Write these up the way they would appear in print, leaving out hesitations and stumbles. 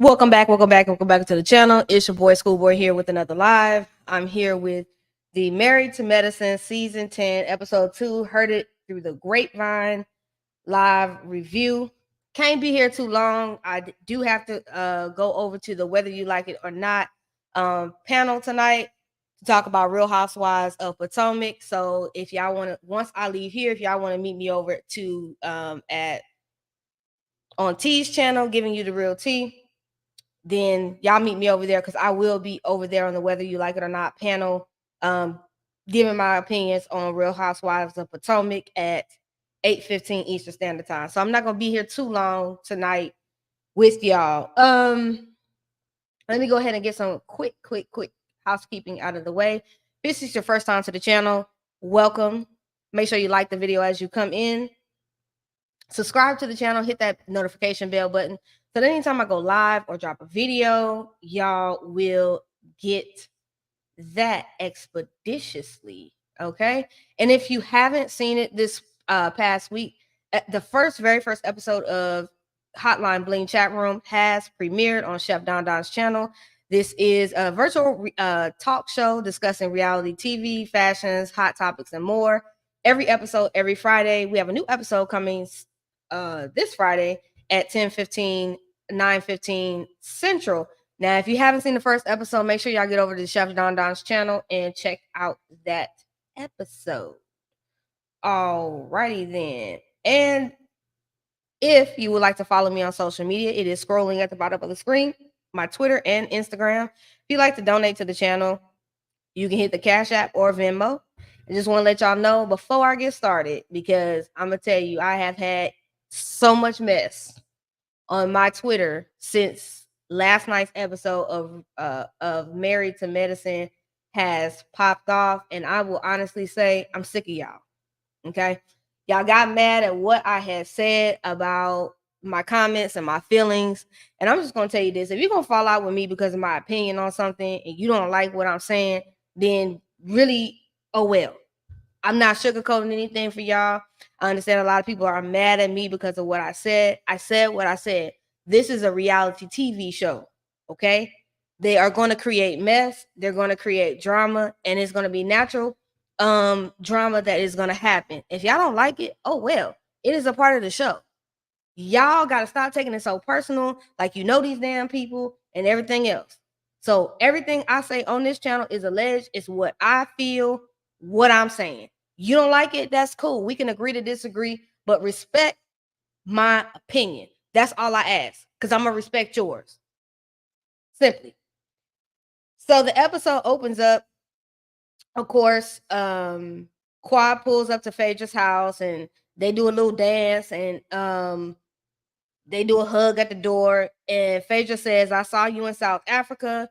Welcome back to the channel. It's your boy Schoolboy here with another live. I'm here with the Married to Medicine Season 10, Episode 2, Heard It Through the Grapevine live review. Can't be here too long. I do have to go over to the Whether You Like It or Not panel tonight to talk about Real Housewives of Potomac. So if y'all want to, once I leave here, if y'all want to meet me over to on T's channel, giving you the real tea, then y'all meet me over there because I will be over there on the Whether You Like It or Not panel, giving my opinions on Real Housewives of Potomac at 8:15 Eastern Standard Time. So I'm not gonna be here too long tonight with y'all. Let me go ahead and get some quick housekeeping out of the way. If this is your first time to the channel, welcome. Make sure you like the video as you come in. Subscribe to the channel, hit that notification bell button so that anytime I go live or drop a video, y'all will get that expeditiously. Okay. And if you haven't seen it this past week, the very first episode of Hotline Bling Chat Room has premiered on Chef Don Don's channel. This is a virtual talk show discussing reality TV, fashions, hot topics, and more. Every episode, every Friday. We have a new episode coming this Friday at 10:15, 9:15 Central. Now, if you haven't seen the first episode, make sure y'all get over to Chef Don Don's channel and check out that episode. Alrighty then. And if you would like to follow me on social media, it is scrolling at the bottom of the screen, my Twitter and Instagram. If you'd like to donate to the channel, you can hit the Cash App or Venmo. I just want to let y'all know before I get started, because I'm going to tell you, I have had so much mess on my Twitter since last night's episode of Married to Medicine has popped off, and I will honestly say I'm sick of y'all. Okay, y'all got mad at what I had said about my comments and my feelings, and I'm just gonna tell you this: if you're gonna fall out with me because of my opinion on something and you don't like what I'm saying, then really, oh well. I'm not sugarcoating anything for y'all. I understand a lot of people are mad at me because of what I said. I said what I said. This is a reality TV show, okay? They are going to create mess. They're going to create drama, and it's going to be natural drama that is going to happen. If y'all don't like it, oh well. It is a part of the show. Y'all got to stop taking it so personal, like you know these damn people and everything else. So everything I say on this channel is alleged. It's what I feel, what I'm saying. You don't like it, that's cool. We can agree to disagree, but respect my opinion. That's all I ask, because I'm going to respect yours. Simply. So the episode opens up, of course, Quad pulls up to Phaedra's house, and they do a little dance, and they do a hug at the door, and Phaedra says, I saw you in South Africa.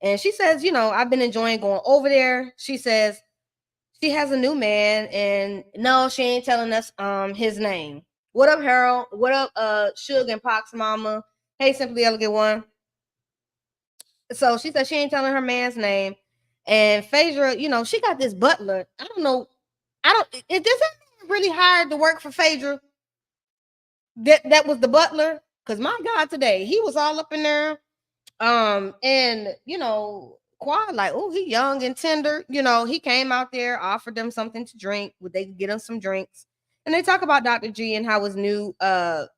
And she says, you know, I've been enjoying going over there. She says she has a new man, and no, she ain't telling us his name. What up, Harold? What up, Suge and Pac's mama? Hey, Simply Elegant One. So she said she ain't telling her man's name. And Phaedra, you know, she got this butler. I don't know. Does that really hired to work for Phaedra? That was the butler? Because my God, today, he was all up in there. And you know, Quad, like, oh, he young and tender. You know, he came out there, offered them something to drink. Would they get him some drinks? And they talk about Dr. G and how his new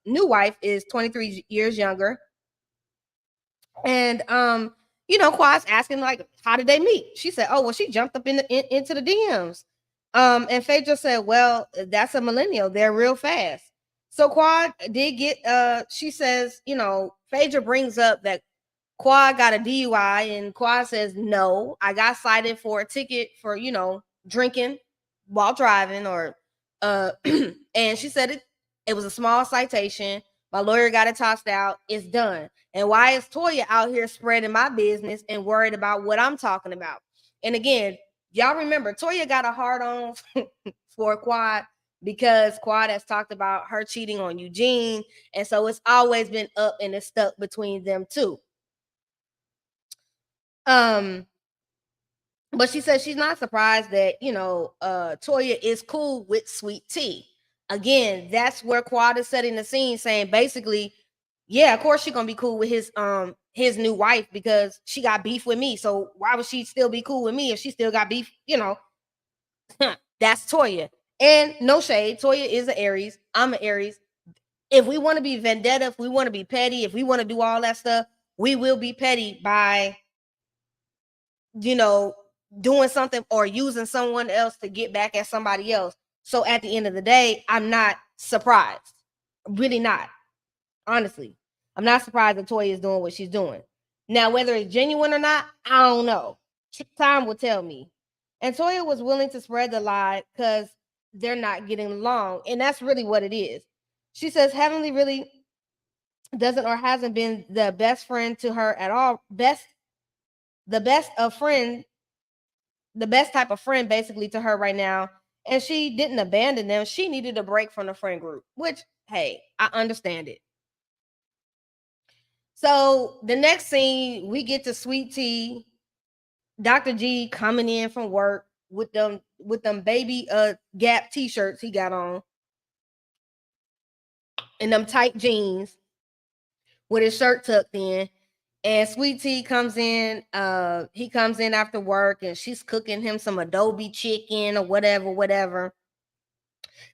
wife is 23 years younger. And you know, Quad's asking, like, how did they meet? She said, oh, well, she jumped up into the DMs. And Phaedra said, well, that's a millennial. They're real fast. So Quad did get she says, you know, Phaedra brings up that Quad got a DUI, and Quad says, no, I got cited for a ticket for, you know, drinking while driving, or and she said it was a small citation. My lawyer got it tossed out. It's done. And why is Toya out here spreading my business and worried about what I'm talking about? And again, y'all remember, Toya got a hard on for Quad because Quad has talked about her cheating on Eugene. And so it's always been up and it's stuck between them two. But she says she's not surprised that, you know, Toya is cool with Sweet Tea. Again, that's where Quad is setting the scene, saying basically, Yeah, of course she's gonna be cool with his new wife because she got beef with me. So why would she still be cool with me if she still got beef? That's Toya. And no shade, Toya is an Aries. I'm an Aries. If we want to be vendetta, if we want to be petty, if we want to do all that stuff, we will be petty by, you know, doing something or using someone else to get back at somebody else. So at the end of the day, I'm not surprised. Really not. Honestly. I'm not surprised that Toya is doing what she's doing. Now, whether it's genuine or not, I don't know. Time will tell me. And Toya was willing to spread the lie because they're not getting along. And that's really what it is. She says Heavenly really doesn't or hasn't been the best friend to her at all. The best of friend, the best type of friend basically to her right now. And she didn't abandon them. She needed a break from the friend group, which, hey, I understand it. So the next scene, we get to Sweet Tea, Dr. G coming in from work with them baby Gap t-shirts he got on and them tight jeans with his shirt tucked in. And Sweet Tea comes in, he comes in after work and she's cooking him some adobe chicken or whatever.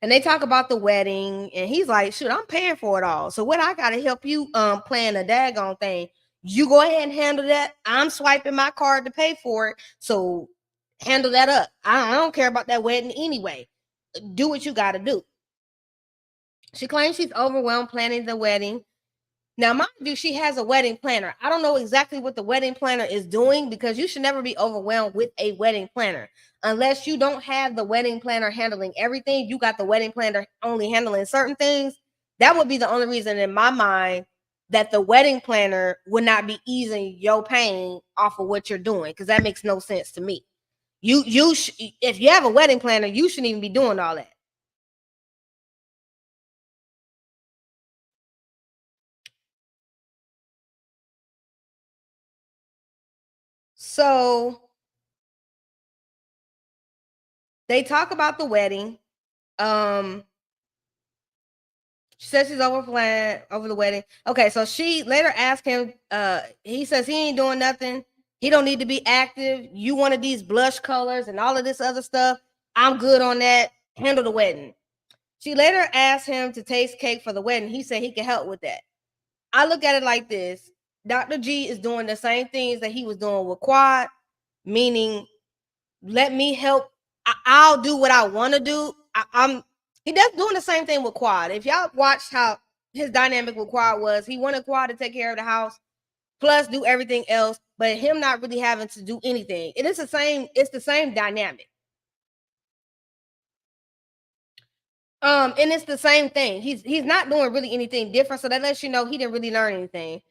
And they talk about the wedding, and he's like, shoot, I'm paying for it all. So what I gotta help you plan a daggone thing. You go ahead and handle that. I'm swiping my card to pay for it. So handle that up. I don't care about that wedding anyway. Do what you gotta do. She claims she's overwhelmed planning the wedding. Now, mind you, she has a wedding planner. I don't know exactly what the wedding planner is doing because you should never be overwhelmed with a wedding planner. Unless you don't have the wedding planner handling everything, you got the wedding planner only handling certain things. That would be the only reason in my mind that the wedding planner would not be easing your pain off of what you're doing, because that makes no sense to me. If you have a wedding planner, you shouldn't even be doing all that. So they talk about the wedding. Um, She says she's over the wedding. Okay, so she later asked him, he says he ain't doing nothing. He don't need to be active. You wanted these blush colors and all of this other stuff. I'm good on that. Handle the wedding. She later asked him to taste cake for the wedding. He said he could help with that. I look at it like this. Dr. G is doing the same things that he was doing with Quad, meaning let me help. I'll do what I want to do. I'm he does doing the same thing with Quad. If y'all watched how his dynamic with Quad was, he wanted Quad to take care of the house, plus do everything else, but him not really having to do anything. It is the same. It's the same dynamic. And it's the same thing. He's not doing really anything different, so that lets you know he didn't really learn anything.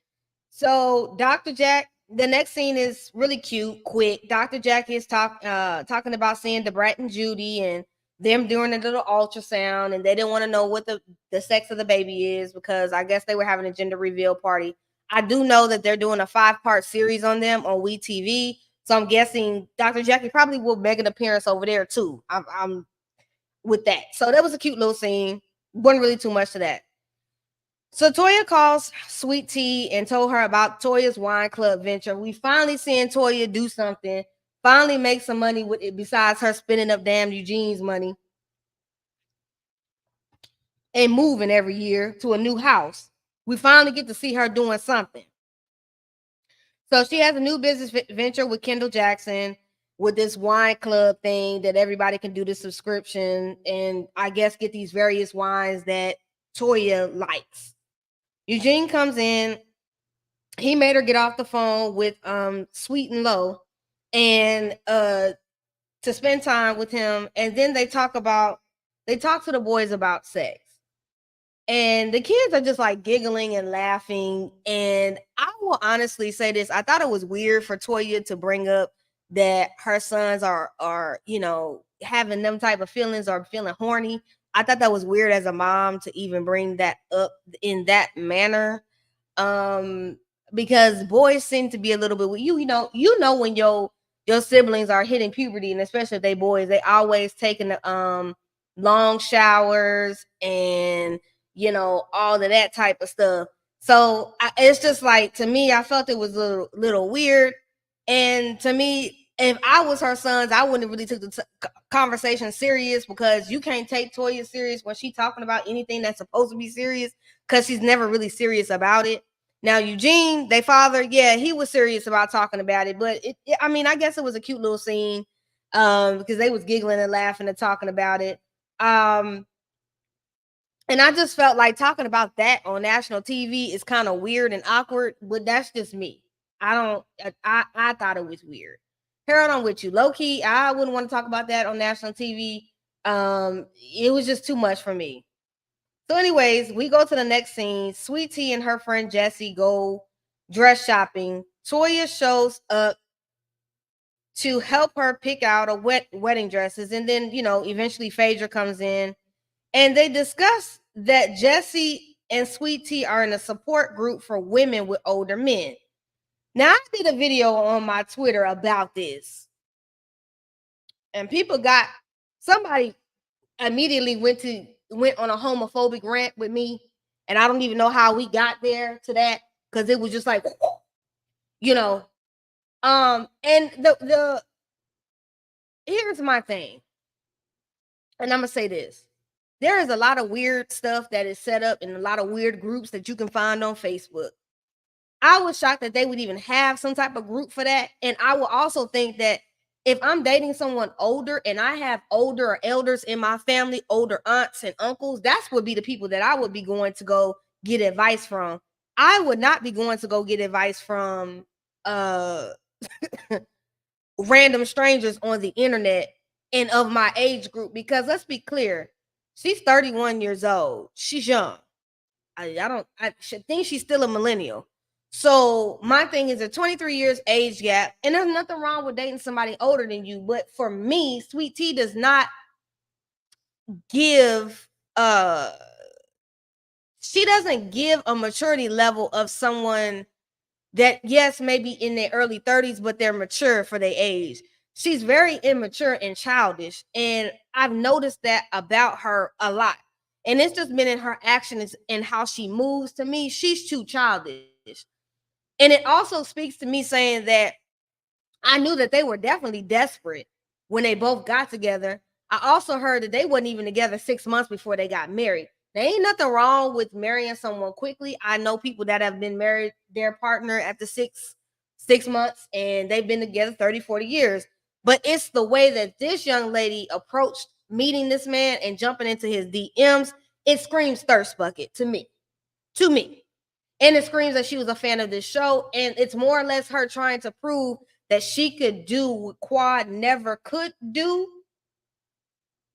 So Dr. Jack, the next scene is really cute, quick. Dr. Jack is talking about seeing Debrat and Judy and them doing a little ultrasound, and they didn't want to know what the sex of the baby is because I guess they were having a gender reveal party. I do know that they're doing a 5-part series on them on WeTV, so I'm guessing Dr. Jackie probably will make an appearance over there too. I'm with that. So that was a cute little scene. Wasn't really too much to that. So Toya calls Sweet Tea and told her about Toya's wine club venture. We finally seeing Toya do something, finally make some money with it besides her spending up damn Eugene's money and moving every year to a new house. We finally get to see her doing something. So she has a new business venture with Kendall Jackson with this wine club thing that everybody can do the subscription and I guess get these various wines that Toya likes. Eugene comes in. He made her get off the phone with Sweet and Low and to spend time with him. And then they talk to the boys about sex. And the kids are just like giggling and laughing. And I will honestly say this. I thought it was weird for Toya to bring up that her sons are, having them type of feelings or feeling horny. I thought that was weird as a mom to even bring that up in that manner. Um, because boys seem to be a little bit with you know when your siblings are hitting puberty, and especially if they boys, they always taking the long showers and all of that type of stuff. So it's just like, to me, I felt it was a little weird. And to me, if I was her sons, I wouldn't really took the conversation serious, because you can't take Toya serious when she's talking about anything that's supposed to be serious, because she's never really serious about it. Now, Eugene, their father, yeah, he was serious about talking about it, but I mean, I guess it was a cute little scene, because they was giggling and laughing and talking about it. And I just felt like talking about that on national TV is kind of weird and awkward, but that's just me. I don't, I thought it was weird. Harold, I'm with you. Low key, I wouldn't want to talk about that on national TV. It was just too much for me. So, anyways, we go to the next scene. Sweet Tea and her friend Jessie go dress shopping. Toya shows up to help her pick out a wedding dresses, and then eventually Phaedra comes in. And they discuss that Jessie and Sweet Tea are in a support group for women with older men. Now, I did a video on my Twitter about this, and somebody immediately went on a homophobic rant with me, and I don't even know how we got there to that, because it was just like, you know, and the here's my thing, and I'm gonna say this. There is a lot of weird stuff that is set up in a lot of weird groups that you can find on Facebook. I was shocked that they would even have some type of group for that. And I will also think that if I'm dating someone older and I have older or elders in my family, older aunts and uncles, that's would be the people that I would be going to go get advice from. I would not be going to go get advice from random strangers on the internet and of my age group, because let's be clear, she's 31 years old. She's young. I should think she's still a millennial. So my thing is a 23 years age gap, and there's nothing wrong with dating somebody older than you. But for me, Sweet Tea does not give she doesn't give a maturity level of someone that, yes, maybe in their early 30s, but they're mature for their age. She's very immature and childish, and I've noticed that about her a lot. And it's just been in her actions and how she moves. To me, she's too childish. And it also speaks to me saying that I knew that they were definitely desperate when they both got together. I also heard that they wasn't even together 6 months before they got married. There ain't nothing wrong with marrying someone quickly. I know people that have been married their partner after six months, and they've been together 30, 40 years. But it's the way that this young lady approached meeting this man and jumping into his DMs. It screams thirst bucket to me. To me. And it screams that she was a fan of this show. And it's more or less her trying to prove that she could do what Quad never could do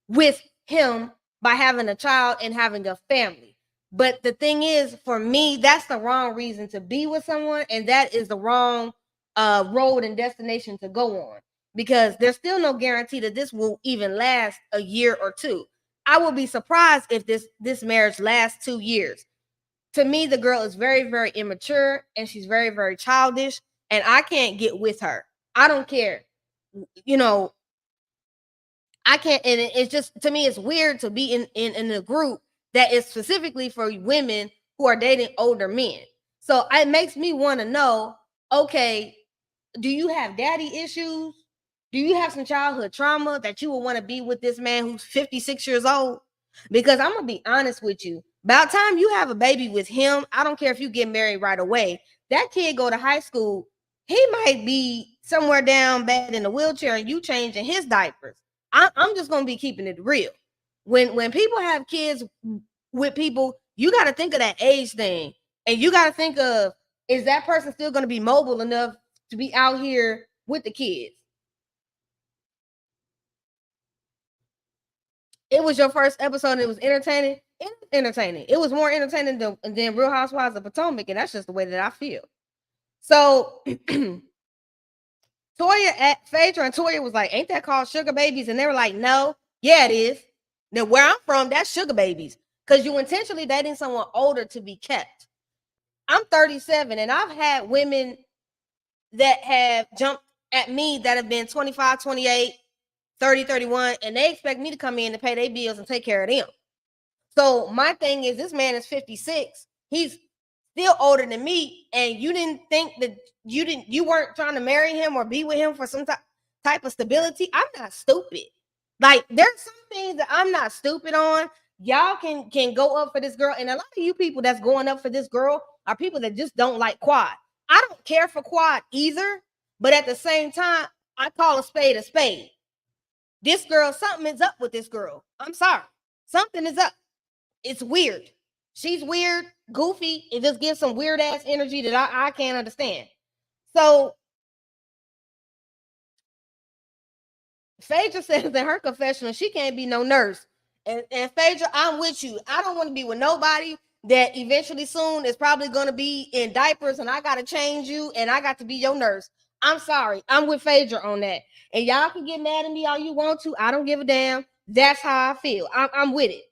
with him by having a child and having a family. But the thing is, for me, that's the wrong reason to be with someone, and that is the wrong road and destination to go on, because there's still no guarantee that this will even last a year or two. I will be surprised if this marriage lasts 2 years. To me, the girl is very, very immature, and she's very, very childish, and I can't get with her. I don't care. You know, I can't, and it's just, to me, it's weird to be in a group that is specifically for women who are dating older men. So it makes me want to know, okay, do you have daddy issues? Do you have some childhood trauma that you would want to be with this man who's 56 years old? Because I'm gonna be honest with you, about time you have a baby with him, I don't care if you get married right away. That kid go to high school, he might be somewhere down bad in a wheelchair, and you changing his diapers. I'm just gonna be keeping it real. When people have kids with people, you got to think of that age thing, and you got to think of, is that person still going to be mobile enough to be out here with the kids? It was your first episode, and it was entertaining. It was entertaining. It was more entertaining than Real Housewives of Potomac, and that's just the way that I feel. So Phaedra and Toya was like, ain't that called sugar babies? And they were like, no, yeah, it is. Now, where I'm from, that's sugar babies, because you intentionally dating someone older to be kept. I'm 37, and I've had women that have jumped at me that have been 25, 28, 30, 31, and they expect me to come in and pay their bills and take care of them. So my thing is, this man is 56. He's still older than me, and you didn't think that you weren't trying to marry him or be with him for some type of stability. I'm not stupid. Like, there's some things that I'm not stupid on. Y'all can go up for this girl, and a lot of you people that's going up for this girl are people that just don't like Quad. I don't care for Quad either, but at the same time, I call a spade a spade. This girl, something is up with this girl. I'm sorry, something is up. It's weird. She's weird, goofy. It just gives some weird ass energy that I can't understand. So Phaedra says in her confessional she can't be no nurse. And Phaedra, I'm with you. I don't want to be with nobody that eventually soon is probably going to be in diapers and I got to change you and I got to be your nurse. I'm sorry. I'm with Phaedra on that. And y'all can get mad at me all you want to. I don't give a damn. That's how I feel. I'm with it.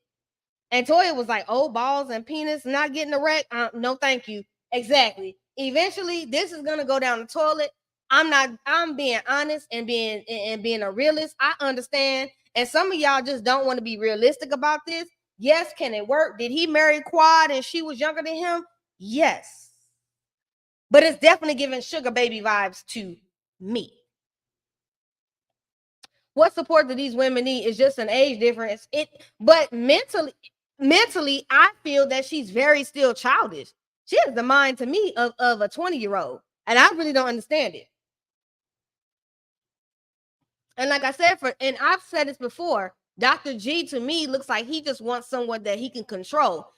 And Toya was like, "Oh, balls and penis not getting erect. No, thank you." Exactly. Eventually, this is gonna go down the toilet. I'm not. I'm being honest and being a realist. I understand, and some of y'all just don't want to be realistic about this. Yes, can it work? Did he marry Quad and she was younger than him? Yes, but it's definitely giving sugar baby vibes to me. What support do these women need is just an age difference. But mentally, I feel that she's very still childish. She has the mind to me of a 20-year-old, and I really don't understand it. And like I said, and I've said this before, Dr. G to me looks like he just wants someone that he can control.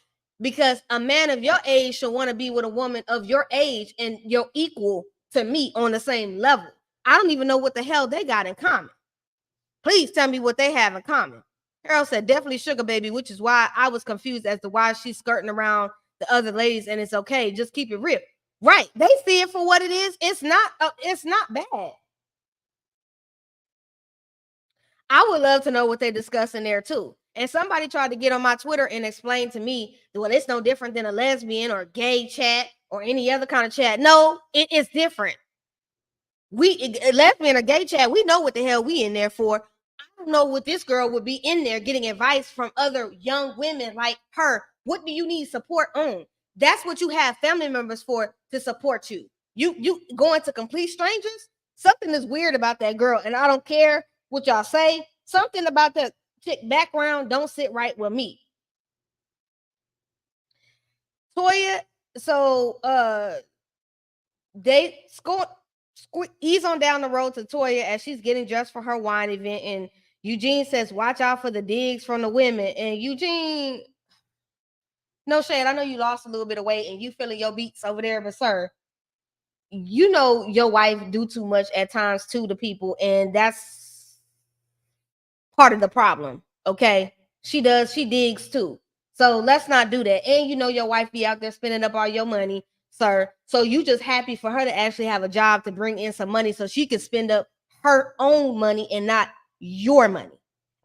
Because a man of your age should want to be with a woman of your age and your equal to me on the same level. I don't even know what the hell they got in common. Please tell me what they have in common. Harold said, definitely sugar baby, which is why I was confused as to why she's skirting around the other ladies, and it's okay. Just keep it real. Right. They see it for what it is. It's not bad. I would love to know what they discuss in there too. And somebody tried to get on my Twitter and explain to me, well, it's no different than a lesbian or gay chat or any other kind of chat. No, it is different. Lesbian or gay chat, we know what the hell we in there for. I don't know what this girl would be in there getting advice from other young women like her. What do you need support on? That's what you have family members for, to support you. You going to complete strangers? Something is weird about that girl, and I don't care what y'all say. Something about that chick background don't sit right with me. Toya, so they ease on down the road to Toya as she's getting dressed for her wine event, and Eugene says, "Watch out for the digs from the women." And Eugene, no shade, I know you lost a little bit of weight and you feeling your beats over there, but sir, you know your wife do too much at times too to people, and that's part of the problem. Okay, she digs too. So let's not do that. And you know your wife be out there spending up all your money, sir. So you just happy for her to actually have a job to bring in some money so she can spend up her own money and not your money.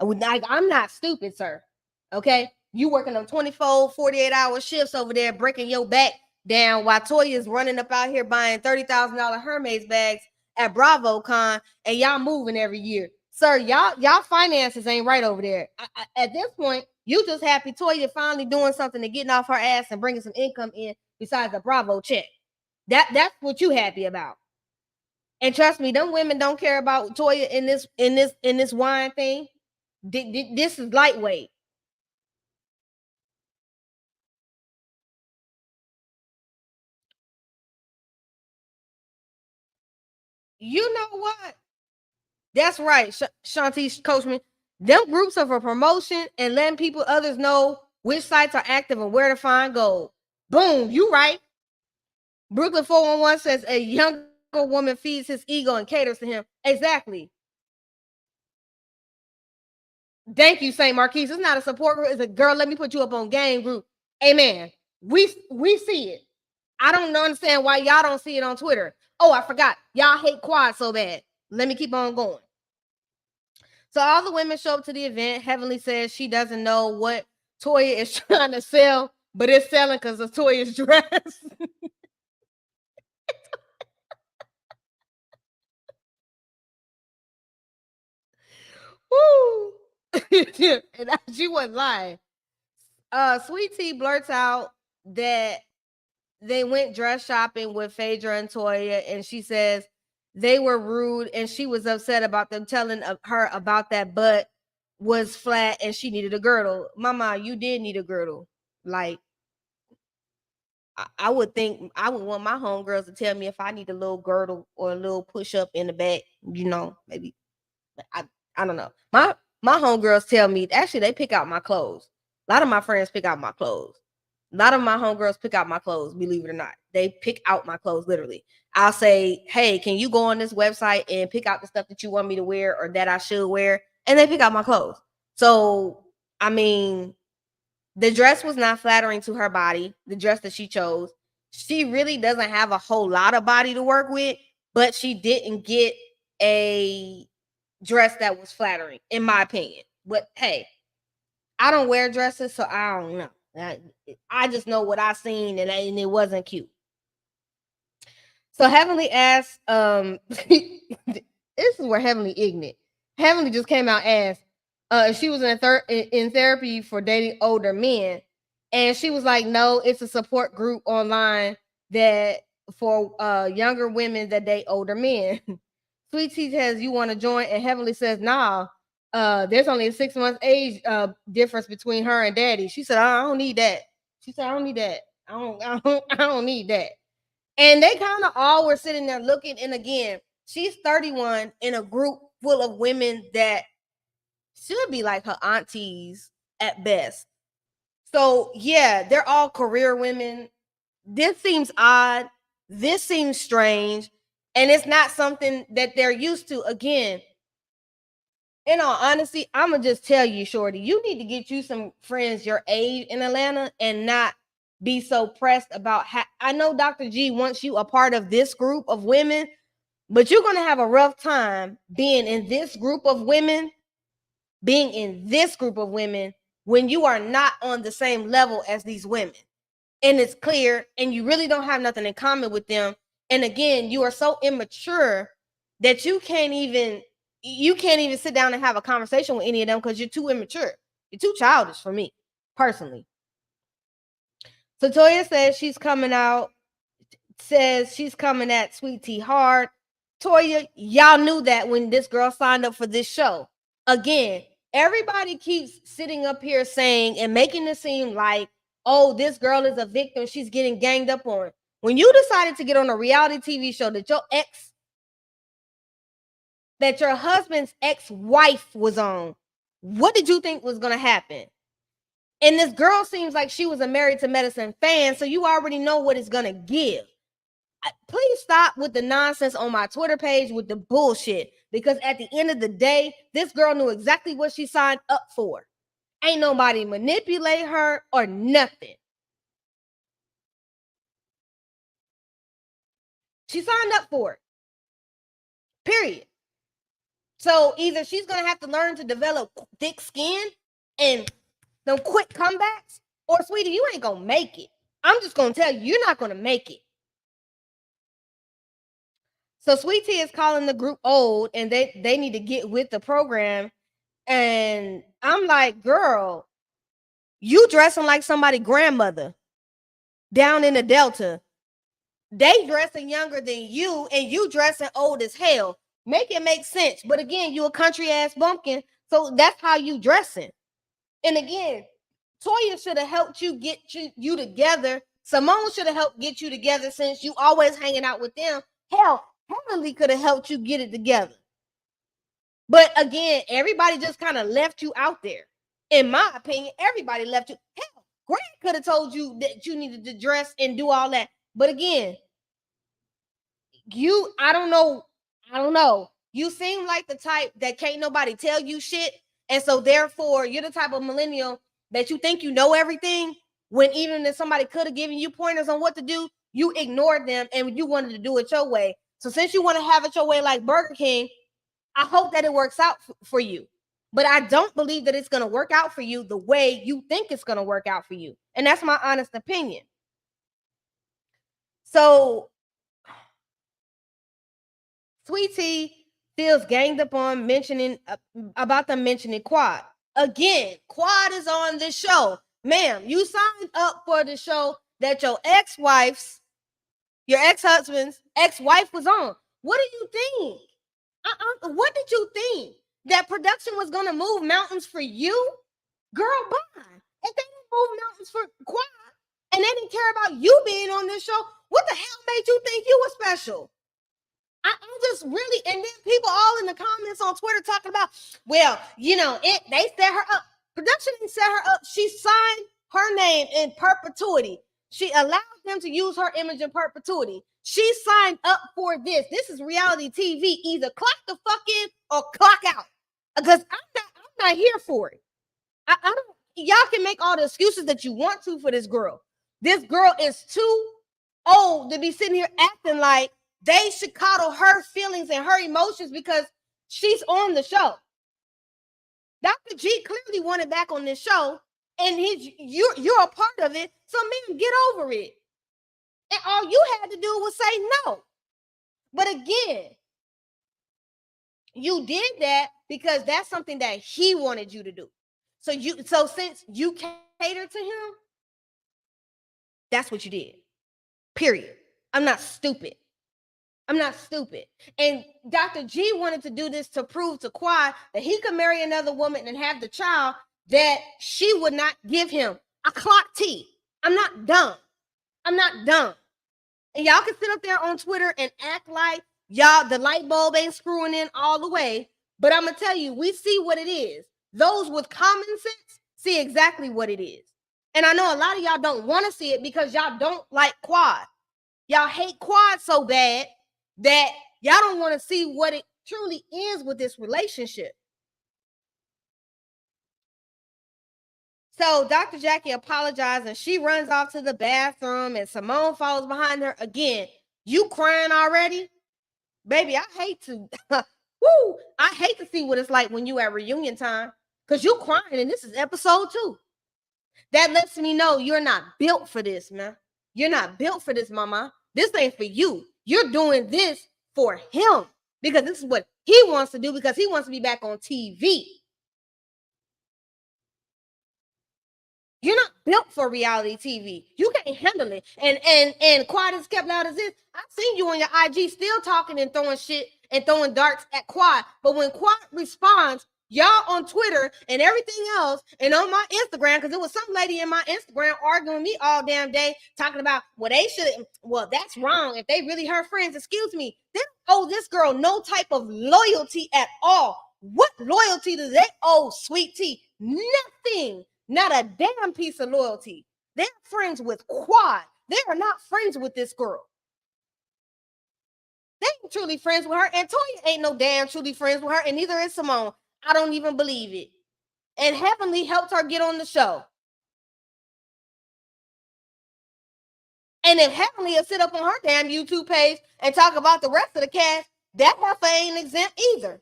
I'm not stupid, sir. Okay, you working on 24, 48-hour shifts over there, breaking your back down while Toya is running up out here buying $30,000 Hermes bags at BravoCon, and y'all moving every year. Sir, y'all finances ain't right over there. At this point, you just happy Toya finally doing something and getting off her ass and bringing some income in besides the Bravo check. That's what you happy about. And trust me, them women don't care about Toya in this wine thing. This is lightweight. You know what? That's right. Shantice coached me. Them groups are for promotion and letting people others know which sites are active and where to find gold. Boom, you right. Brooklyn 411 says a younger woman feeds his ego and caters to him. Exactly. Thank you, St. Marquise. It's not a support group. It's a girl, let me put you up on game group. Amen. We see it. I don't understand why y'all don't see it on Twitter. Oh, I forgot. Y'all hate Quad so bad. Let me keep on going. So all the women show up to the event. Heavenly says she doesn't know what Toya is trying to sell, but it's selling because of Toya's dress. Woo! And she wasn't lying. Sweet Tea blurts out that they went dress shopping with Phaedra and Toya, and she says they were rude, and she was upset about them telling her about that butt was flat and she needed a girdle. Mama, you did need a girdle. Like, I would think I would want my homegirls to tell me if I need a little girdle or a little push up in the back, maybe. I don't know. My homegirls tell me, actually they pick out my clothes. A lot of my friends pick out my clothes. A lot of my homegirls pick out my clothes, believe it or not. They pick out my clothes literally. I'll say, hey, can you go on this website and pick out the stuff that you want me to wear or that I should wear? And they pick out my clothes. So, I mean, the dress was not flattering to her body, the dress that she chose. She really doesn't have a whole lot of body to work with, but she didn't get a dress that was flattering, in my opinion. But hey, I don't wear dresses, so I don't know. I just know what I seen, and it wasn't cute. So Heavenly asked, this is where Heavenly ignorant. Heavenly just came out and asked, she was in therapy for dating older men, and she was like, no, it's a support group online that for younger women that date older men. Sweet Tea says, you want to join? And Heavenly says, nah, there's only a 6-month age difference between her and daddy. She said, I don't need that. She said, I don't need that. I don't need that. And they kind of all were sitting there looking. And again, she's 31 in a group full of women that should be like her aunties at best. So yeah, they're all career women. This seems odd. This seems strange. And it's not something that they're used to. Again, in all honesty, I'm going to just tell you, Shorty, you need to get you some friends your age in Atlanta and not be so pressed about I know Dr. G wants you a part of this group of women, but you're going to have a rough time being in this group of women, when you are not on the same level as these women. And it's clear, and you really don't have nothing in common with them. And again, you are so immature that you can't even sit down and have a conversation with any of them because you're too immature. You're too childish for me, personally. So Toya says she's coming at Sweet Tea hard. Toya, y'all knew that when this girl signed up for this show. Again, everybody keeps sitting up here saying and making it seem like, oh, this girl is a victim. She's getting ganged up on. When you decided to get on a reality TV show that your husband's ex-wife was on, what did you think was going to happen? And this girl seems like she was a Married to Medicine fan, so you already know what it's going to give. Please stop with the nonsense on my Twitter page with the bullshit, because at the end of the day, this girl knew exactly what she signed up for. Ain't nobody manipulate her or nothing. She signed up for it. Period. So either she's going to have to learn to develop thick skin and them quick comebacks, or sweetie, you ain't going to make it. I'm just going to tell you, you're not going to make it. So Sweet Tea is calling the group old, and they need to get with the program. And I'm like, girl, you dressing like somebody's grandmother down in the Delta. They dressing younger than you, and you dressing old as hell. Make it make sense. But again, you a country ass bumpkin, so that's how you dressing. And again, Toya should have helped you get you together. Simone should have helped get you together, since you always hanging out with them. Hell, Heavenly could have helped you get it together. But again, everybody just kind of left you out there. In my opinion, everybody left you. Hell, Grant could have told you that you needed to dress and do all that. But again, I don't know. You seem like the type that can't nobody tell you shit. And so therefore, you're the type of millennial that you think you know everything, when even if somebody could have given you pointers on what to do, you ignored them and you wanted to do it your way. So since you want to have it your way like Burger King, I hope that it works out for you. But I don't believe that it's going to work out for you the way you think it's going to work out for you. And that's my honest opinion. So Sweet Tea feels ganged up on about them mentioning Quad. Again, Quad is on this show. Ma'am, you signed up for the show that your ex-husband's ex-wife was on. What do you think? What did you think? That production was gonna move mountains for you? Girl, bye. If they didn't move mountains for Quad and they didn't care about you being on this show, what the hell made you think you were special? I'm just really, and then people all in the comments on Twitter talking about, well, you know, they set her up. Production didn't set her up. She signed her name in perpetuity. She allowed them to use her image in perpetuity. She signed up for this. This is reality TV. Either clock the fuck in or clock out. Because I'm not here for it. I don't. Y'all can make all the excuses that you want to for this girl. This girl is too old to be sitting here acting like they should coddle her feelings and her emotions because she's on the show. Dr. G clearly wanted back on this show, and you're a part of it. So, man, get over it. And all you had to do was say no. But again, you did that because that's something that he wanted you to do. So since you catered to him, that's what you did. Period. I'm not stupid. And Dr. G wanted to do this to prove to Quad that he could marry another woman and have the child that she would not give him. A clock T. I'm not dumb. And y'all can sit up there on Twitter and act like y'all, the light bulb ain't screwing in all the way. But I'm going to tell you, we see what it is. Those with common sense see exactly what it is. And I know a lot of y'all don't want to see it because y'all don't like Quad. Y'all hate Quad so bad that y'all don't want to see what it truly is with this relationship. So Dr. Jackie apologized and she runs off to the bathroom and Simone follows behind her. Again, you crying already? Baby, I hate to I hate to see what it's like when you at reunion time because you crying and this is episode 2. That lets me know you're not built for this, man. You're not built for this, mama. This ain't for you. You're doing this for him because this is what he wants to do because he wants to be back on TV. You're not built for reality TV. You can't handle it. And Quad as kept loud as this. I've seen you on your IG still talking and throwing shit and throwing darts at Quad. But when Quad responds, y'all on Twitter and everything else, and on my Instagram, because there was some lady in my Instagram arguing with me all damn day, talking about, well, that's wrong. If they really her friends, excuse me, they don't owe this girl no type of loyalty at all. What loyalty do they owe Sweet Tea? Nothing. Not a damn piece of loyalty. They're friends with Quad. They are not friends with this girl. They ain't truly friends with her. And Toya ain't no damn truly friends with her. And neither is Simone. I don't even believe it. And Heavenly helped her get on the show. And if Heavenly will sit up on her damn YouTube page and talk about the rest of the cast, that heifer ain't exempt either.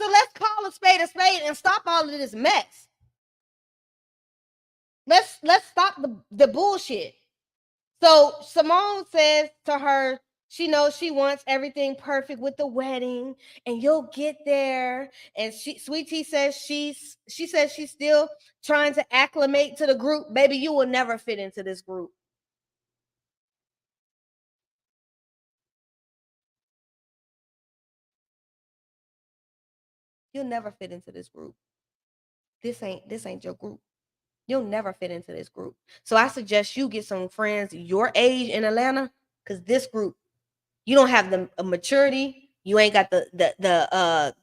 So let's call a spade and stop all of this mess. Let's stop the bullshit. So Simone says to her, she knows she wants everything perfect with the wedding, and you'll get there. And Sweet Tea says she says she's still trying to acclimate to the group. Baby, you will never fit into this group. You'll never fit into this group. This ain't your group. You'll never fit into this group. So I suggest you get some friends your age in Atlanta, because this group, you don't have the maturity. You ain't got the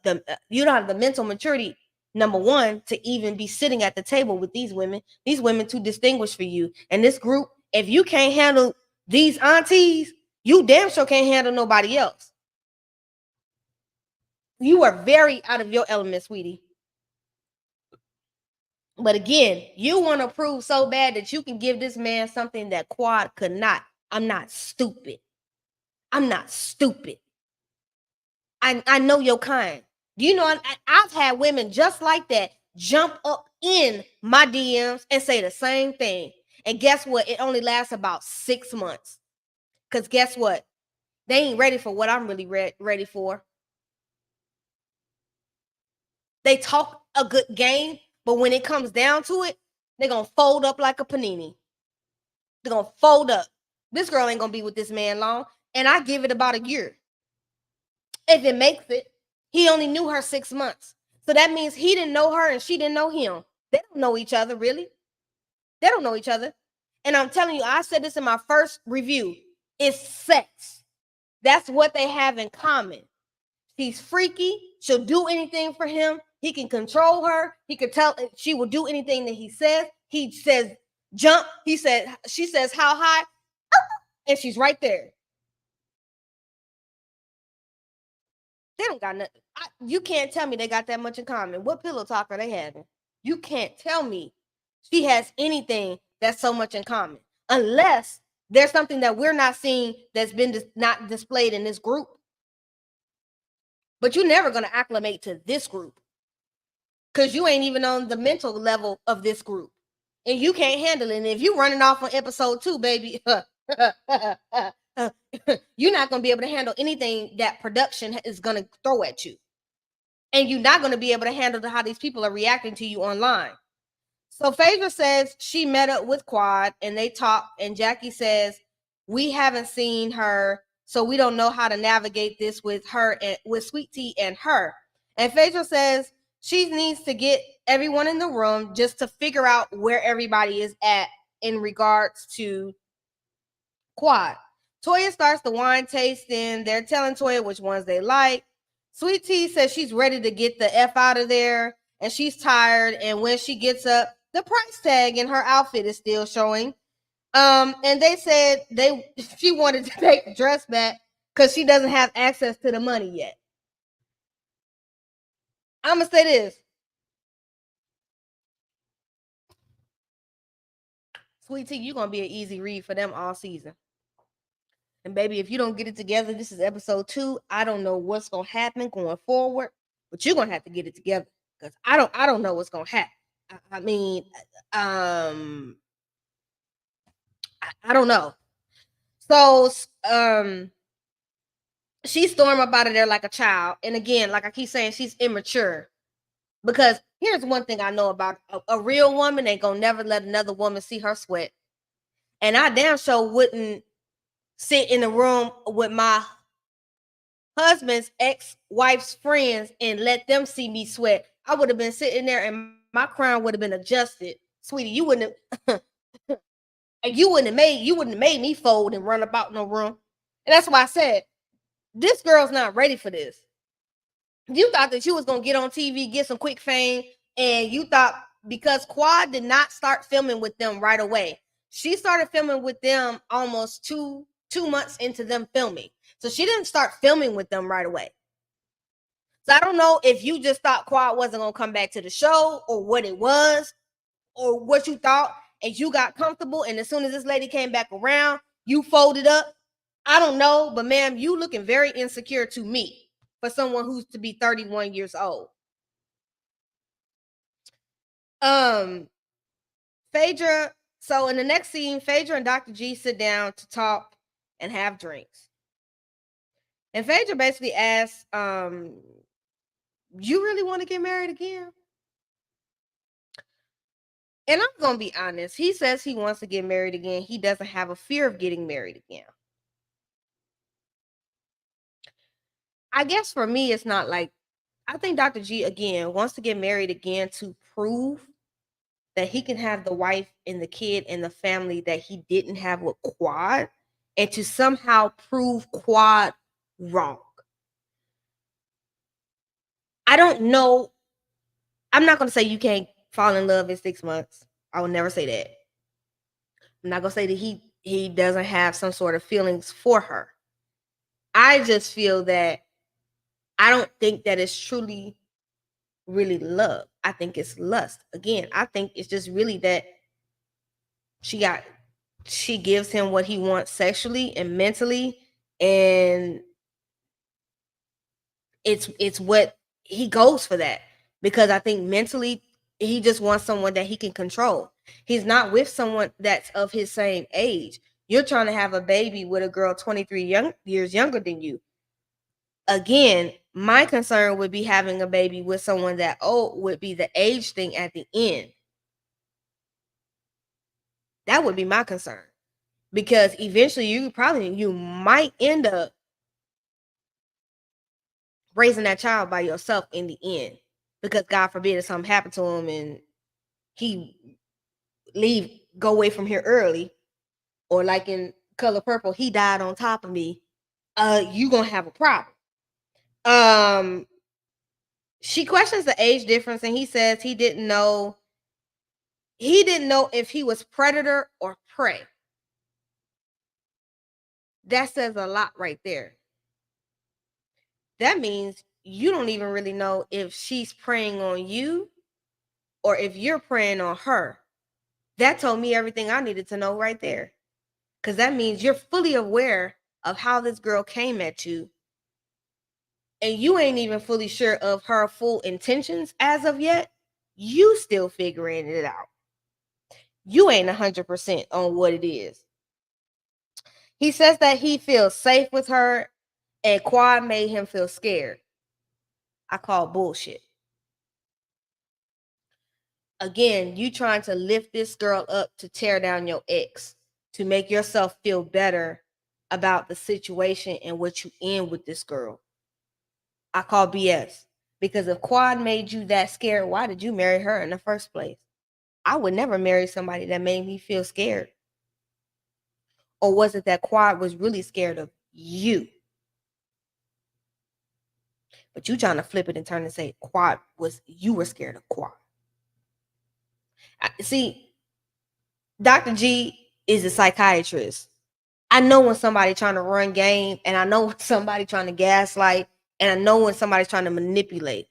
you don't have the mental maturity, number one, to even be sitting at the table with these women. These women too distinguished for you. And this group, if you can't handle these aunties, you damn sure can't handle nobody else. You are very out of your element, sweetie. But again, you want to prove so bad that you can give this man something that Quad could not. I'm not stupid. I know your kind. You know, I've had women just like that jump up in my DMs and say the same thing. And guess what? It only lasts about 6 months. Because guess what? They ain't ready for what I'm really ready for. They talk a good game, but when it comes down to it, they're going to fold up like a panini. They're gonna fold up. This girl ain't gonna be with this man long. And I give it about a year. If it makes it, he only knew her 6 months. So that means he didn't know her and she didn't know him. They don't know each other, really. They don't know each other. And I'm telling you, I said this in my first review. It's sex. That's what they have in common. She's freaky. She'll do anything for him. He can control her. He could tell she will do anything that he says. He says jump. She says how high, and she's right there. They don't got nothing. You can't tell me they got that much in common. What pillow talk are they having? You can't tell me she has anything that's so much in common, unless there's something that we're not seeing that's been not displayed in this group. But you're never going to acclimate to this group because you ain't even on the mental level of this group, and you can't handle it. And if you're running off on episode 2, baby, you're not going to be able to handle anything that production is going to throw at you. And you're not going to be able to handle how these people are reacting to you online. So Phaedra says she met up with Quad and they talked, and Jackie says, we haven't seen her, so we don't know how to navigate this with her and with Sweet Tea and her. And Phaedra says she needs to get everyone in the room just to figure out where everybody is at in regards to Quad. Toya starts the wine tasting. They're telling Toya which ones they like. Sweet Tea says she's ready to get the F out of there and she's tired. And when she gets up, the price tag in her outfit is still showing. And they said she wanted to take the dress back because she doesn't have access to the money yet. I'm gonna say this. Sweet Tea, you're gonna be an easy read for them all season. And baby, if you don't get it together, this is episode 2. I don't know what's gonna happen going forward, but you're gonna have to get it together because I don't know what's gonna happen. I mean, I don't know. So she stormed up out of there like a child. And again, like I keep saying, she's immature. Because here's one thing I know about a real woman ain't gonna never let another woman see her sweat. And I damn sure wouldn't sit in the room with my husband's ex-wife's friends and let them see me sweat. I would have been sitting there and my crown would have been adjusted. Sweetie, you wouldn't have you wouldn't have made me fold and run about no room. And that's why I said this girl's not ready for this. You thought that you was gonna get on TV, get some quick fame, and you thought because Quad did not start filming with them right away. She started filming with them almost two months into them filming. So she didn't start filming with them right away. So I don't know if you just thought Quad wasn't gonna come back to the show or what it was or what you thought, and you got comfortable. And as soon as this lady came back around, you folded up. I don't know, but ma'am, you looking very insecure to me for someone who's to be 31 years old. Phaedra, so in the next scene, Phaedra and Dr. G sit down to talk and have drinks. And Phaedra basically asks, you really want to get married again? And I'm going to be honest. He says he wants to get married again. He doesn't have a fear of getting married again. I guess for me, it's not like, I think Dr. G, again, wants to get married again to prove that he can have the wife and the kid and the family that he didn't have with Quad, and to somehow prove Quad wrong. I don't know. I'm not going to say you can't fall in love in 6 months. I will never say that. I'm not going to say that he doesn't have some sort of feelings for her. I just feel that I don't think that it's truly really love. I think it's lust. Again, I think it's just really that she gives him what he wants sexually and mentally, and it's what he goes for that, because I think mentally he just wants someone that he can control. He's not with someone that's of his same age. You're trying to have a baby with a girl 23 years younger than you. Again, my concern would be having a baby with someone that old would be the age thing at the end. That would be my concern. because eventually you might end up raising that child by yourself in the end, because God forbid if something happened to him and he go away from here early, or like in Color Purple, he died on top of me, you gonna have a problem. She questions the age difference, and he says he didn't know if he was predator or prey. That says a lot right there. That means you don't even really know if she's preying on you or if you're preying on her. That told me everything I needed to know right there. Because that means you're fully aware of how this girl came at you, and you ain't even fully sure of her full intentions as of yet. You still figuring it out. You ain't 100% on what it is. He says that he feels safe with her, and Quad made him feel scared. I call bullshit. Again, you trying to lift this girl up to tear down your ex, to make yourself feel better about the situation and what you in with this girl. I call BS. Because if Quad made you that scared, why did you marry her in the first place? I would never marry somebody that made me feel scared. Or was it that Quad was really scared of you? But you trying to flip it and turn and say you were scared of Quad. See, Dr. G is a psychiatrist. I know when somebody trying to run game, and I know when somebody trying to gaslight, and I know when somebody's trying to manipulate.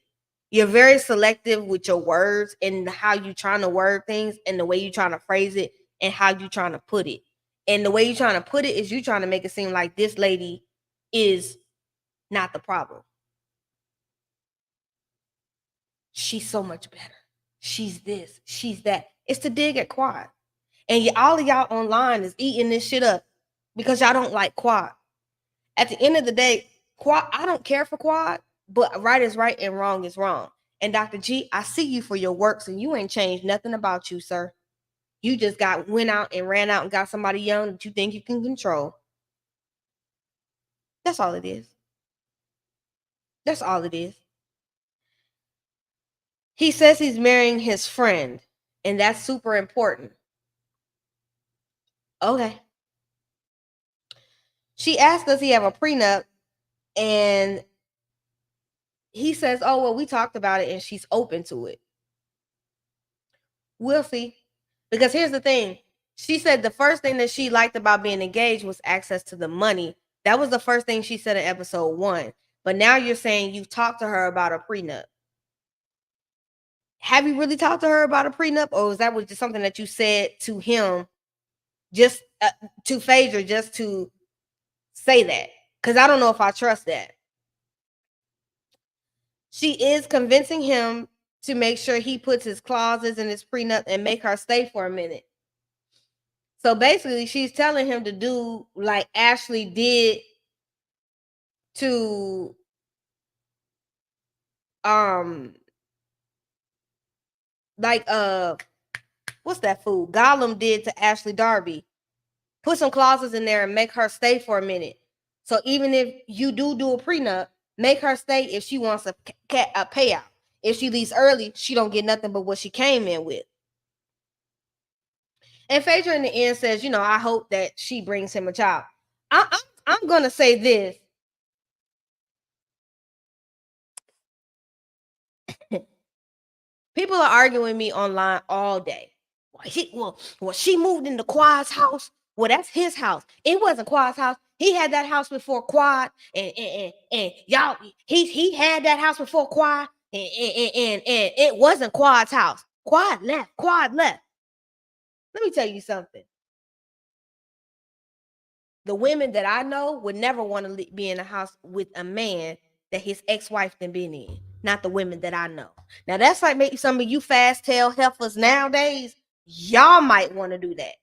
You're very selective with your words and how you trying to word things and the way you trying to phrase it and how you trying to put it. And the way you trying to put it is you trying to make it seem like this lady is not the problem. She's so much better. She's this, she's that. It's to dig at Quad. And all of y'all online is eating this shit up because y'all don't like Quad. At the end of the day, Quad, I don't care for Quad, but right is right and wrong is wrong. And Dr. G, I see you for your works, and you ain't changed nothing about you, sir. You just went out and ran out and got somebody young that you think you can control. That's all it is. That's all it is. He says he's marrying his friend, and that's super important. Okay. She asked, does he have a prenup? And he says, oh, well, we talked about it and she's open to it. We'll see. Because here's the thing. She said the first thing that she liked about being engaged was access to the money. That was the first thing she said in episode 1. But now you're saying you've talked to her about a prenup. Have you really talked to her about a prenup? Or was that just something that you said to him, just to Phaedra, just to say that? Because I don't know if I trust that. She is convincing him to make sure he puts his clauses in his prenup and make her stay for a minute. So basically, she's telling him to do like Ashley did to like what's that fool? Gollum did to Ashley Darby. Put some clauses in there and make her stay for a minute. So even if you do a prenup, make her stay if she wants a payout. If she leaves early, she don't get nothing but what she came in with. And Phaedra in the end says, you know, I hope that she brings him a child. I'm gonna say this. People are arguing with me online all day. Well, she moved into Quad's house. Well, that's his house. It wasn't Quad's house. He had that house before Quad, and y'all, he had that house before Quad, and it wasn't Quad's house. Quad left. Let me tell you something. The women that I know would never want to be in a house with a man that his ex-wife done been in. Not the women that I know. Now that's like maybe some of you fast tail heifers nowadays. Y'all might want to do that.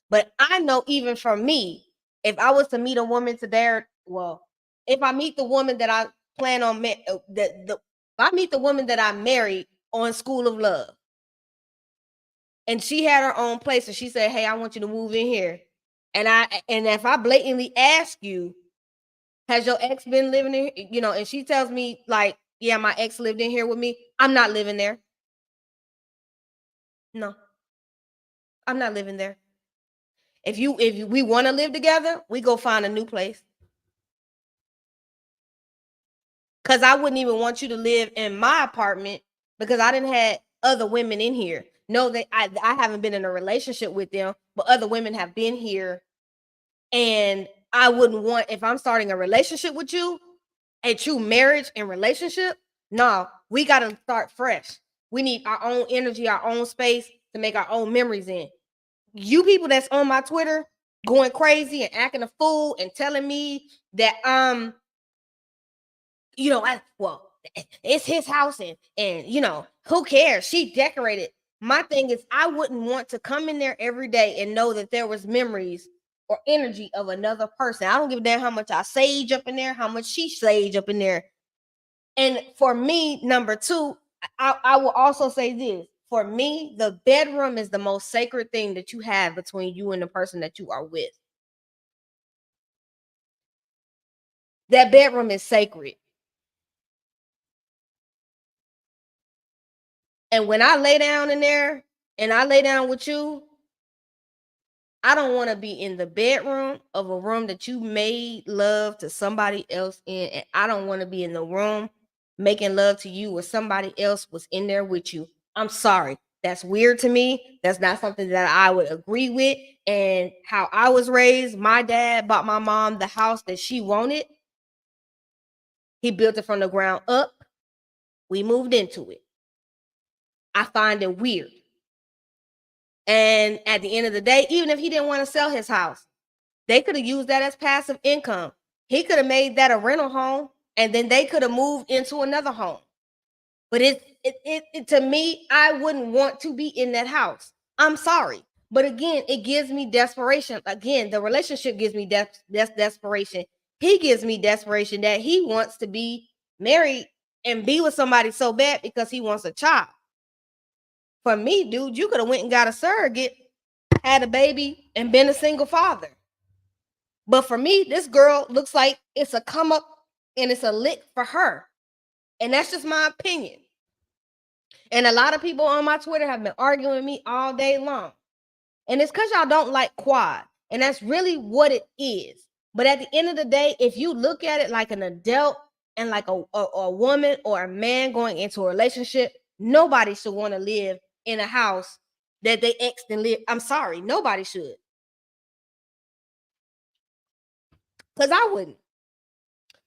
But I know even for me, if I was to meet a woman today, well, if I meet the woman that I plan on, if I meet the woman that I married on School of Love, and she had her own place, and she said, "Hey, I want you to move in here," And if I blatantly ask you, has your ex been living in, and she tells me like, yeah, my ex lived in here with me, I'm not living there. No, I'm not living there. If we want to live together, we go find a new place. Cause I wouldn't even want you to live in my apartment because I didn't had other women in here. No, that I haven't been in a relationship with them, but other women have been here. And I wouldn't want, if I'm starting a relationship with you, a true marriage and relationship, no, we gotta start fresh. We need our own energy, our own space to make our own memories in. You people that's on my Twitter going crazy and acting a fool and telling me that it's his house and who cares? She decorated. My thing is I wouldn't want to come in there every day and know that there was memories or energy of another person. I don't give a damn how much I sage up in there, how much she sage up in there. And for me, number two, I will also say this. For me, the bedroom is the most sacred thing that you have between you and the person that you are with. That bedroom is sacred. And when I lay down in there and I lay down with you, I don't want to be in the bedroom of a room that you made love to somebody else in. And I don't want to be in the room making love to you where somebody else was in there with you. I'm sorry. That's weird to me. That's not something that I would agree with. And how I was raised, my dad bought my mom the house that she wanted. He built it from the ground up. We moved into it. I find it weird. And at the end of the day, even if he didn't want to sell his house, they could have used that as passive income. He could have made that a rental home, and then they could have moved into another home. But it to me, I wouldn't want to be in that house. I'm sorry, but again, it gives me desperation. Again, the relationship gives me desperation. He gives me desperation that he wants to be married and be with somebody so bad because he wants a child. For me, dude, you could have went and got a surrogate, had a baby, and been a single father. But for me, this girl looks like it's a come up and it's a lick for her. And that's just my opinion. And a lot of people on my Twitter have been arguing with me all day long. And it's because y'all don't like quad. And that's really what it is. But at the end of the day, if you look at it like an adult and like a woman or a man going into a relationship, nobody should want to live in a house that they ex and live. I'm sorry, nobody should. Because I wouldn't.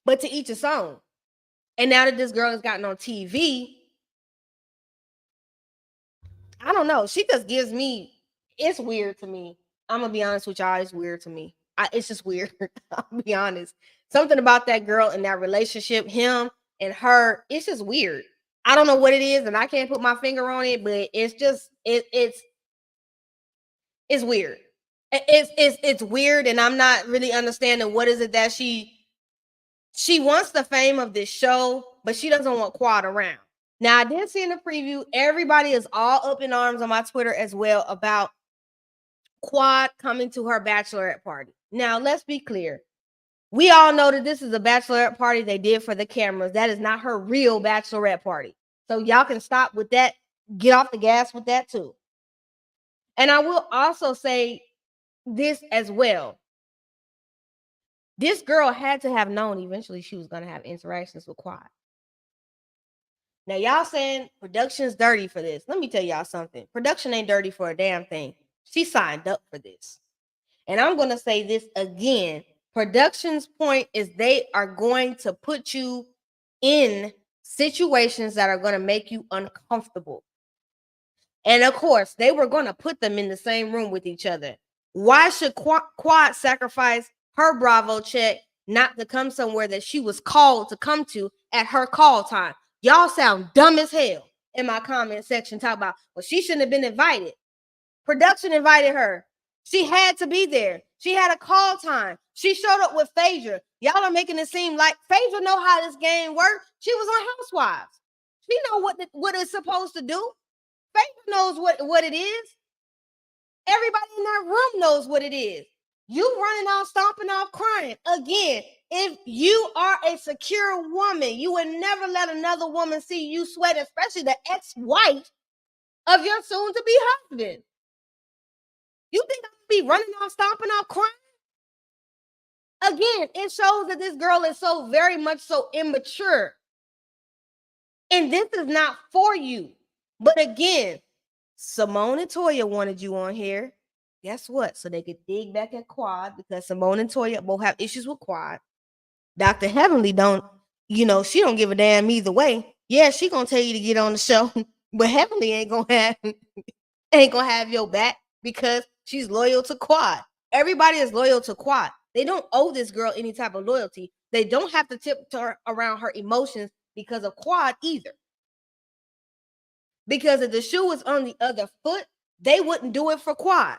But to each his own. And now that this girl has gotten on TV, I don't know. She just gives me, it's weird to me. I'm going to be honest with y'all. It's weird to me. It's just weird. I'll be honest. Something about that girl and that relationship, him and her, it's just weird. I don't know what it is, and I can't put my finger on it, but it's just, it's weird. It's weird, and I'm not really understanding what is it that she wants the fame of this show, but she doesn't want Quad around. Now, I did see in the preview, everybody is all up in arms on my Twitter as well about Quad coming to her bachelorette party. Now, let's be clear. We all know that this is a bachelorette party they did for the cameras. That is not her real bachelorette party. So y'all can stop with that. Get off the gas with that too. And I will also say this as well. This girl had to have known eventually she was going to have interactions with Quad. Now, y'all saying production's dirty for this. Let me tell y'all something. Production ain't dirty for a damn thing. She signed up for this. And I'm going to say this again. Production's point is they are going to put you in situations that are going to make you uncomfortable. And of course, they were going to put them in the same room with each other. Why should Quad sacrifice her Bravo check not to come somewhere that she was called to come to at her call time? Y'all sound dumb as hell in my comment section. Talk about, well, she shouldn't have been invited. Production invited her. She had to be there. She had a call time. She showed up with Phaedra. Y'all are making it seem like Phaedra know how this game works. She was on Housewives. She know what it's supposed to do. Phaedra knows what it is. Everybody in that room knows what it is. You running off, stomping off, crying. Again, if you are a secure woman, you would never let another woman see you sweat, especially the ex-wife of your soon-to-be husband. You think I'm gonna be running off, stomping off, crying? Again, it shows that this girl is so very much so immature. And this is not for you. But again, Simone and Toya wanted you on here. Guess what? So they could dig back at Quad, because Simone and Toya both have issues with Quad. Dr. Heavenly don't, she don't give a damn either way. Yeah, she gonna tell you to get on the show, but Heavenly ain't gonna have your back because she's loyal to Quad. Everybody is loyal to Quad. They don't owe this girl any type of loyalty. They don't have to tiptoe around her emotions because of Quad either. Because if the shoe was on the other foot, they wouldn't do it for Quad.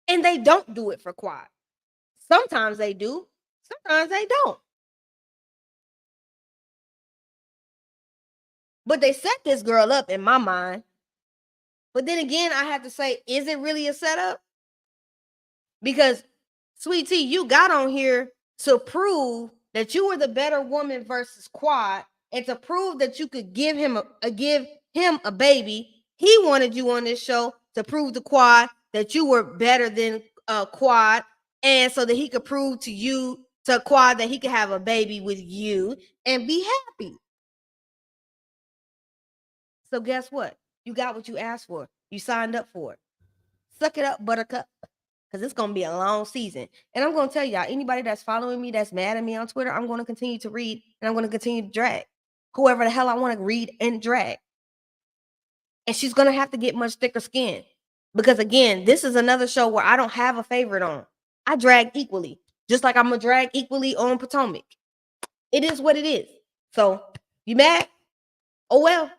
And they don't do it for Quad. Sometimes they do, sometimes they don't. But they set this girl up in my mind. But then again, I have to say, is it really a setup? Because, Sweet Tea, you got on here to prove that you were the better woman versus Quad, and to prove that you could give him a baby. He wanted you on this show to prove to Quad that you were better than Quad, and so that he could prove to Quad that he could have a baby with you and be happy. So guess what? You got what you asked for. You signed up for it. Suck it up, buttercup, because it's going to be a long season. And I'm going to tell y'all, anybody that's following me, that's mad at me on Twitter, I'm going to continue to read, and I'm going to continue to drag whoever the hell I want to read and drag. And she's going to have to get much thicker skin. Because again, this is another show where I don't have a favorite on. I drag equally, just like I'm going to drag equally on Potomac. It is what it is. So, you mad? Oh, well.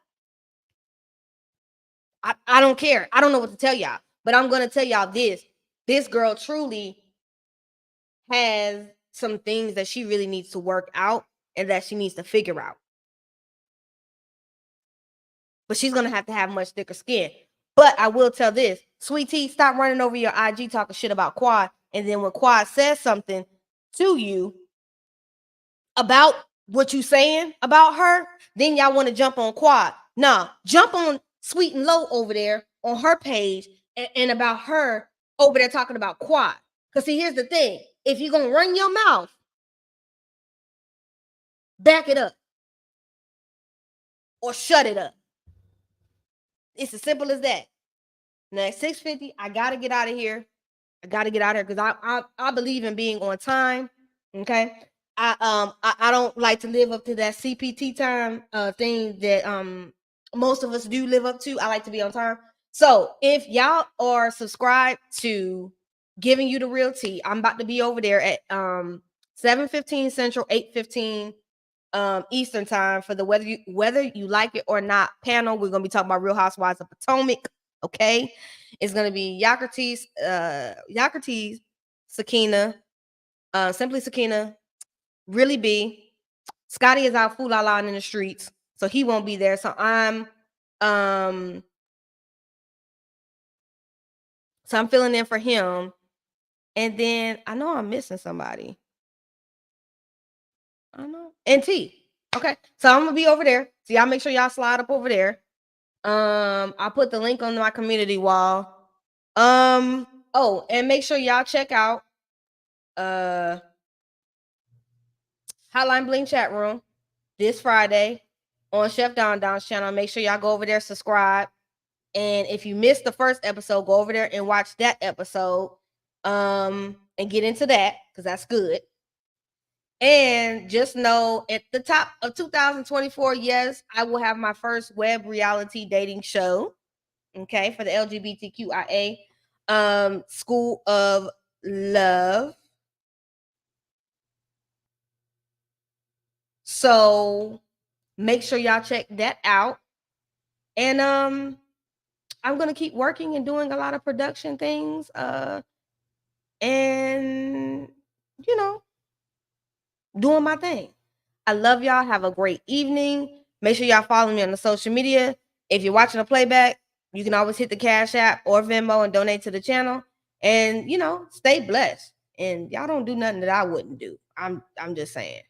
I don't care. I don't know what to tell y'all. But I'm going to tell y'all this. This girl truly has some things that she really needs to work out and that she needs to figure out. But she's going to have much thicker skin. But I will tell this. Sweet Tea, stop running over your IG talking shit about Quad. And then when Quad says something to you about what you saying about her, then y'all want to jump on Quad. Nah, jump on Sweet and Low over there on her page and about her over there talking about Quad. Because see, here's the thing. If you're going to run your mouth, back it up. Or shut it up. It's as simple as that. Now at 6:50, I got to get out of here. I got to get out of here because I believe in being on time. Okay. I don't like to live up to that CPT time thing that most of us do live up to. I like to be on time. So if y'all are subscribed to Giving You the Real Tea, I'm about to be over there at 7:15 Central, 8:15 Eastern time for the whether you like it or not panel. We're gonna be talking about Real Housewives of Potomac. Okay, it's gonna be Yakertes, Sakina, Simply Sakina, Really B. Scotty is out fool out in the streets, so he won't be there. So I'm filling in for him. And then I know I'm missing somebody. I know. And T. Okay. So I'm gonna be over there. So y'all make sure y'all slide up over there. I'll put the link on my community wall. Oh, and make sure y'all check out Hotline Bling chat room this Friday on Chef Don Don's channel. Make sure y'all go over there, subscribe. And if you missed the first episode, go over there and watch that episode. And get into that because that's good. And just know at the top of 2024, yes, I will have my first web reality dating show. Okay, for the LGBTQIA School of Love. So make sure y'all check that out. And I'm gonna keep working and doing a lot of production things. And doing my thing. I love y'all. Have a great evening. Make sure y'all follow me on the social media. If you're watching a playback, You can always hit the Cash App or Venmo and donate to the channel. And stay blessed. And y'all don't do nothing that I wouldn't do. I'm just saying.